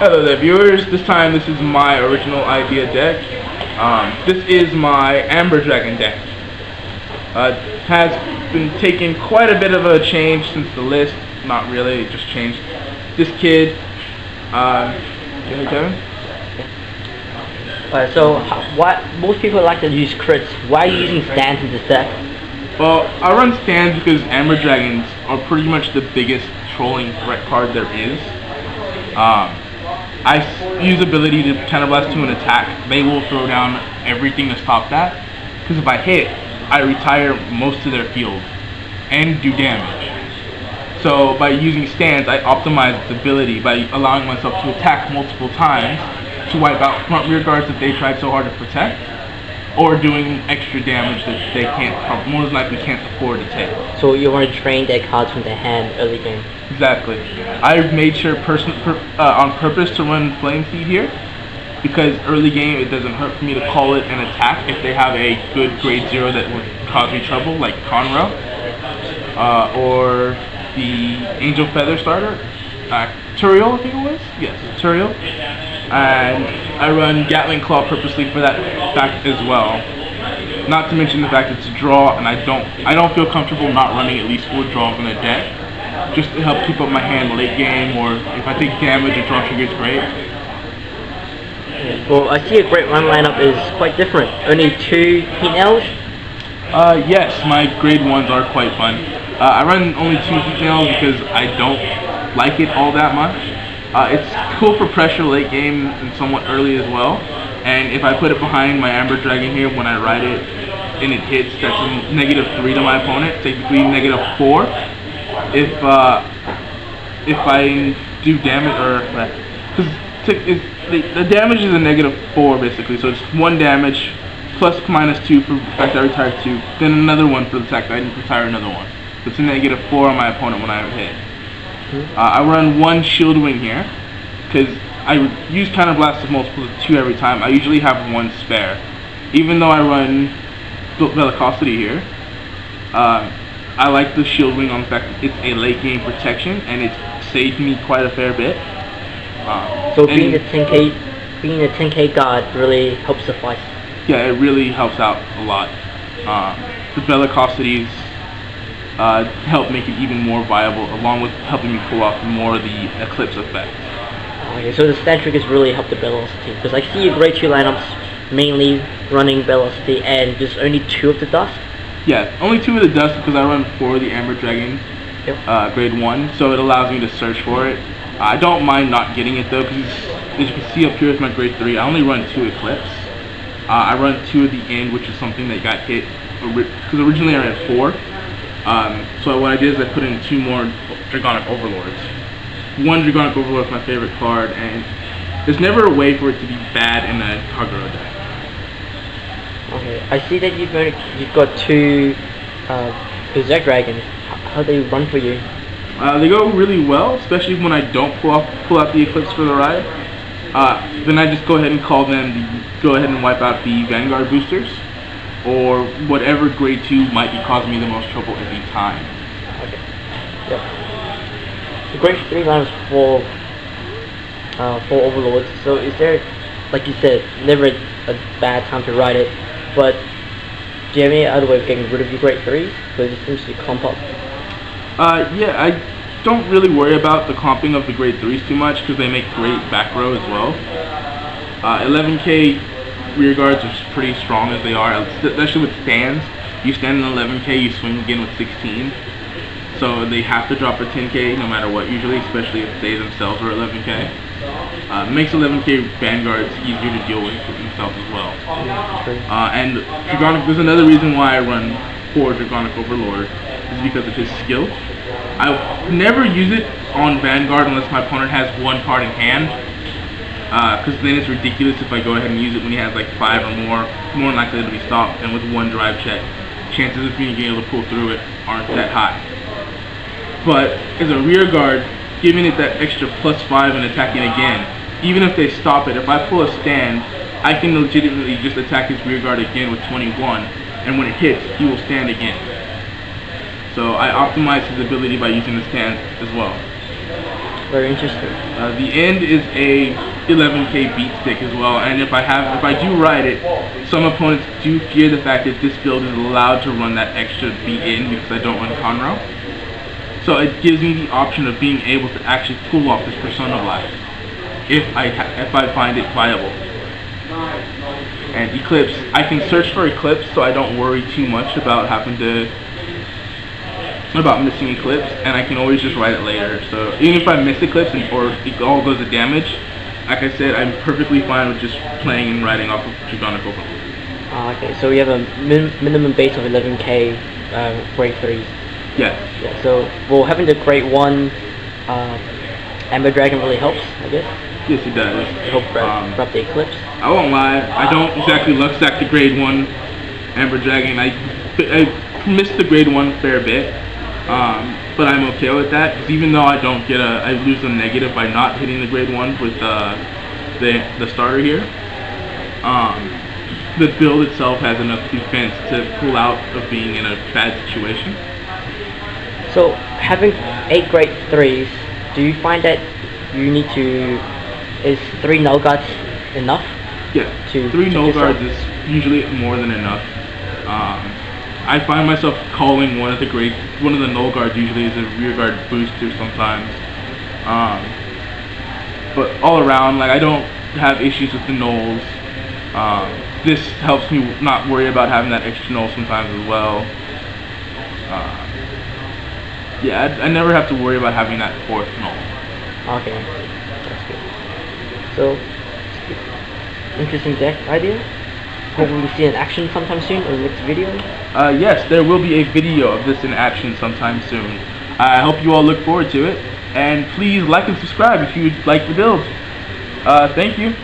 Hello there viewers, this is my original idea deck. This is my Amber Dragon deck. Has been taking quite a bit of a change since the list. Not really, it just changed. This kid, go ahead Kevin. So what most people like to use crits. Why are you using stands in this deck? Well, I run stands because Amber Dragons are pretty much the biggest trolling threat card there is. I use ability to counterblast to an attack. They will throw down everything to stop that. Because if I hit, I retire most of their field and do damage. So by using stands, I optimize its ability by allowing myself to attack multiple times to wipe out front rear guards that they tried so hard to protect, or doing extra damage that they more than likely can't afford to take. So you want to drain their cards from their hand early game. Exactly. I've made sure on purpose to run Flame Seed here, because early game it doesn't hurt for me to call it an attack if they have a good grade 0 that would cause me trouble, like Conroe, or the Angel Feather starter, Turiel I think it was? Yes, Turiel. And I run Gatling Claw purposely for that fact as well. Not to mention the fact it's a draw, and I don't feel comfortable not running at least 4 draws in a deck, just to help keep up my hand late game, or if I take damage, a draw trigger is great. Well, I see a great run lineup is quite different. Only 2 heat nails? Yes, my grade 1s are quite fun. I run only 2 heat nails because I don't like it all that much. It's cool for pressure late game and somewhat early as well. And if I put it behind my Amber Dragon here when I ride it and it hits, that's a -3 to my opponent, technically -4. If I do damage, or because the damage is a -4 basically, so it's 1 damage plus -2 for the fact that I retired 2, then another 1 for the fact that I didn't retire another 1. So it's a -4 on my opponent when I hit. I run 1 Shield Wing here because I use Counterblast of multiples of 2 every time. I usually have 1 spare. Even though I run Velocity here, I like the Shield Wing on the fact that it's a late game protection and it's saved me quite a fair bit. So being a 10k guard really helps suffice. Yeah, it really helps out a lot. The Velocities help make it even more viable, along with helping me pull off more of the Eclipse effect. Okay, so the stand triggers really help the velocity, because I see your grade 2 lineups mainly running velocity and there's only 2 of the dust. Yeah, only 2 of the dust because I run 4 of the Amber Dragon grade 1, so it allows me to search for it. I don't mind not getting it though, because as you can see up here with my grade 3, I only run 2 Eclipse. I run 2 at the end, which is something that got hit, because originally I ran 4. So what I did is I put in 2 more Dragonic Overlords. 1 Dragonic Overlord is my favorite card, and there's never a way for it to be bad in a Kagero deck. Okay, I see that you've got 2 Berserk Dragons. How do they run for you? They go really well, especially when I don't pull out the Eclipse for the ride. Then I just go ahead and call them to go ahead and wipe out the Vanguard boosters, or whatever grade 2 might be causing me the most trouble at the time. Okay. Yep. The grade 3 line is for Overlords, so is there, like you said, never a bad time to ride it, but do you have any other way of getting rid of your grade 3? Because it seems to clump up. Yeah, I don't really worry about the clumping of the grade 3s too much because they make great back row as well. 11k rear guards are pretty strong as they are, especially with stands. You stand in 11k, you swing again with 16. So they have to drop a 10k no matter what usually, especially if they themselves are 11k. Makes 11k Vanguards easier to deal with themselves as well. And Dragonic, there's another reason why I run 4 Dragonic Overlord, is because of his skill. I never use it on Vanguard unless my opponent has 1 card in hand, because then it's ridiculous if I go ahead and use it when he has like 5 or more likely to be stopped, and with 1 drive check, chances of me being able to pull through it aren't that high. But as a rear guard, giving it that extra +5 and attacking again, even if they stop it, if I pull a stand, I can legitimately just attack his rear guard again with 21, and when it hits, he will stand again. So I optimize his ability by using the stand as well. Very interesting. The end is a 11k beat stick as well, and if I do ride it, some opponents do fear the fact that this build is allowed to run that extra beat in because I don't run Conroe. So it gives me the option of being able to actually pull off this Persona Blast if I find it viable. And Eclipse, I can search for Eclipse, so I don't worry too much about missing Eclipse, and I can always just write it later. So even if I miss Eclipse or it all goes to damage, like I said, I'm perfectly fine with just playing and writing off of Dragonic Opal. Okay, so we have a minimum base of 11k grade 3s. Yes. Yeah, so well, having the grade 1 Amber Dragon really helps, I guess. Yes, it does. Help drop the Eclipse. I won't lie, I don't exactly luck stack the grade 1 Amber Dragon. I missed the grade 1 fair bit. But I'm okay with that, because even though I lose a negative by not hitting the grade 1 with the starter here, the build itself has enough defense to pull out of being in a bad situation. So having 8 grade 3s, do you find that you need to, is 3 null guards enough? Yeah, 3 null guards is usually more than enough. I find myself calling one of the null guards usually as a rear guard booster sometimes. But all around, like, I don't have issues with the nulls. This helps me not worry about having that extra null sometimes as well. Yeah, I never have to worry about having that 4th null. Okay, that's good. So, interesting deck idea. Hope we will see in action sometime soon in the next video. Yes, there will be a video of this in action sometime soon. I hope you all look forward to it, and please like and subscribe if you like the build. Thank you.